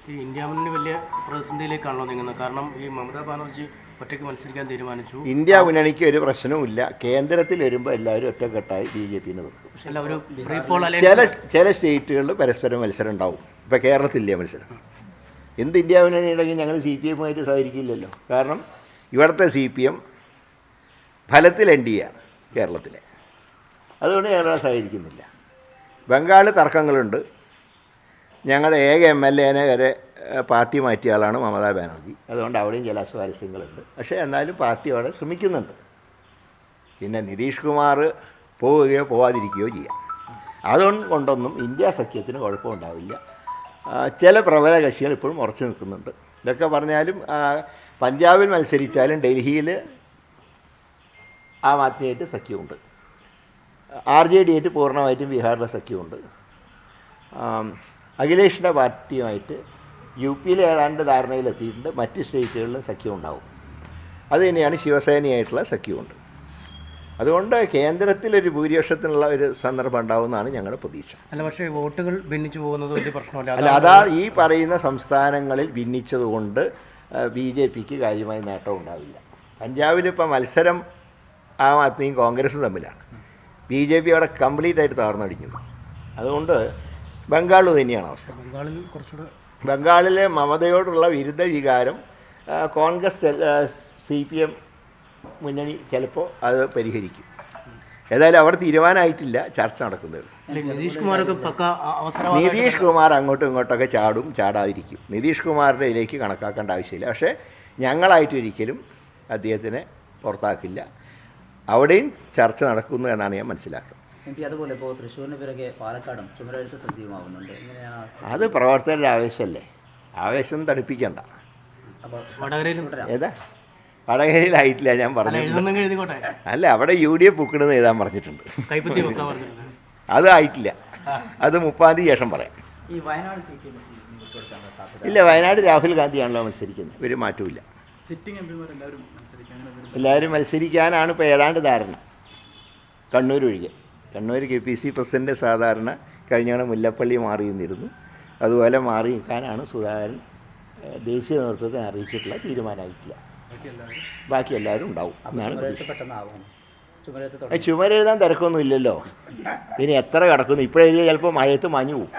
ഈ ഇന്ത്യ മുന്നണി വലിയ പ്രതിസന്ധിയിലേക്കാണല്ലോ നീങ്ങുന്നത്. കാരണം ഈ മമതാ ബാനർജി ഒറ്റയ്ക്ക് മത്സരിക്കാൻ തീരുമാനിച്ചു. ഇന്ത്യ മുന്നണിക്ക് ഒരു പ്രശ്നവുമില്ല. കേന്ദ്രത്തിൽ വരുമ്പോൾ എല്ലാവരും ഒറ്റക്കെട്ടായി BJP നിർത്തും. ചില സ്റ്റേറ്റുകളിൽ പരസ്പരം മത്സരം ഉണ്ടാവും. ഇപ്പോൾ കേരളത്തിലില്ലേ മത്സരം? എന്ത് ഇന്ത്യ മുന്നണി ഉണ്ടെങ്കിൽ ഞങ്ങൾ CPM-ആയിട്ട് സഹകരിക്കില്ലല്ലോ. കാരണം ഇവിടുത്തെ CPM ഫലത്തിൽ NDA ആണ് കേരളത്തിലെ. അതുകൊണ്ട് ഞങ്ങൾ സഹകരിക്കുന്നില്ല. ബംഗാൾ തർക്കങ്ങളുണ്ട്. ഞങ്ങളുടെ ഏക MLA-നെ വരെ പാർട്ടി മാറ്റിയ ആളാണ് മമതാ ബാനർജി. അതുകൊണ്ട് അവിടെയും ചില അസ്വാരസ്യങ്ങളുണ്ട്. പക്ഷേ എന്നാലും പാർട്ടി അവിടെ ശ്രമിക്കുന്നുണ്ട്. പിന്നെ നിതീഷ് കുമാർ പോവുകയോ പോവാതിരിക്കുകയോ ചെയ്യാം. അതുകൊണ്ടൊന്നും ഇന്ത്യ സഖ്യത്തിന് കുഴപ്പമുണ്ടാവില്ല. ചില പ്രബല കക്ഷികൾ ഇപ്പോഴും ഉറച്ചു നിൽക്കുന്നുണ്ട്. ഇതൊക്കെ പറഞ്ഞാലും പഞ്ചാബിൽ മത്സരിച്ചാലും ഡൽഹിയിൽ ആം ആദ്മിയായിട്ട് സഖ്യമുണ്ട്. RJD ആയിട്ട് പൂർണ്ണമായിട്ടും ബീഹാറിലെ സഖ്യമുണ്ട്. അഖിലേഷിൻ്റെ പാർട്ടിയുമായിട്ട് UP-യിൽ ഏതാണ്ട് ധാരണയിലെത്തിയിട്ടുണ്ട്. മറ്റ് സ്റ്റേറ്റുകളിലും സഖ്യം ഉണ്ടാവും. അത് തന്നെയാണ് ശിവസേനയായിട്ടുള്ള സഖ്യമുണ്ട്. അതുകൊണ്ട് കേന്ദ്രത്തിലൊരു ഭൂരിപക്ഷത്തിനുള്ള ഒരു സന്ദർഭം ഉണ്ടാവുമെന്നാണ് ഞങ്ങളുടെ പ്രതീക്ഷ. അല്ല, പക്ഷേ വോട്ടുകൾ ഭിന്നിച്ചു പോകുന്നത് വലിയ പ്രശ്നമല്ല. അല്ല, അതാ ഈ പറയുന്ന സംസ്ഥാനങ്ങളിൽ ഭിന്നിച്ചതുകൊണ്ട് BJP-ക്ക് കാര്യമായ നേട്ടം ഉണ്ടാവില്ല. പഞ്ചാബിലിപ്പോൾ മത്സരം ആം ആദ്മിയും കോൺഗ്രസും തമ്മിലാണ്. BJP അവിടെ കംപ്ലീറ്റ് ആയിട്ട് താർന്നടിക്കുന്നു. അതുകൊണ്ട് ബംഗാളിൽ തന്നെയാണ് അവസ്ഥ. ബംഗാളിലെ മമതയോടുള്ള വിരുദ്ധ വികാരം കോൺഗ്രസ് CPM മുന്നണി ചിലപ്പോൾ അത് പരിഹരിക്കും. ഏതായാലും അവിടെ തീരുമാനമായിട്ടില്ല, ചർച്ച നടക്കുന്നത്. നിതീഷ് കുമാർ അങ്ങോട്ടും ഇങ്ങോട്ടൊക്കെ ചാടും, ചാടാതിരിക്കും. നിതീഷ് കുമാറിൻ്റെ ഇതിലേക്ക് കണക്കാക്കേണ്ട ആവശ്യമില്ല. പക്ഷേ ഞങ്ങളായിട്ടൊരിക്കലും അദ്ദേഹത്തിനെ പുറത്താക്കില്ല. അവിടെയും ചർച്ച നടക്കുന്നു എന്നാണ് ഞാൻ മനസ്സിലാക്കുന്നത്. അതുപോലെ ഇപ്പോൾ തൃശ്ശൂരിന് പിറകെ പാലക്കാടും ചുമരെഴുത്ത് സജീവമാകുന്നുണ്ട്. അത് പ്രവർത്തകരുടെ ആവേശമല്ലേ, ആവേശം തണുപ്പിക്കണ്ട. ഏതാ വടകരയിലായിട്ടില്ല ഞാൻ പറഞ്ഞു. അല്ല, അവിടെ UDF ബുക്കിടുന്ന് എഴുതാൻ പറഞ്ഞിട്ടുണ്ട്. അത് ആയിട്ടില്ല. അത് 30-ാം തീയതി ശേഷം പറയാം. ഇല്ല, വയനാട് രാഹുൽ ഗാന്ധിയാണല്ലോ മത്സരിക്കുന്നത്. ഒരു മാറ്റമില്ല. എല്ലാവരും മത്സരിക്കാനാണ് ഇപ്പോൾ ഏതാണ്ട് ധാരണ. കണ്ണൂർ ഒഴികെ. കണ്ണൂർ KPC പ്രസിഡന്റ് സാധാരണ കഴിഞ്ഞ മുല്ലപ്പള്ളി മാറി നിന്നിരുന്നു. അതുപോലെ മാറി നിൽക്കാനാണ് സുധാകരൻ ദേശീയ നേതൃത്വത്തെ അറിയിച്ചിട്ടുള്ള. തീരുമാനമായിട്ടില്ല. ബാക്കി എല്ലാവരും ഉണ്ടാവും എന്നാണ്. ചുമരെഴുതാൻ തിരക്കൊന്നും ഇല്ലല്ലോ. ഇനി എത്ര കിടക്കുന്നു? ഇപ്പോഴെഴുതിയാൽ ചിലപ്പോൾ മഴയത്ത് മഞ്ഞു പോകും.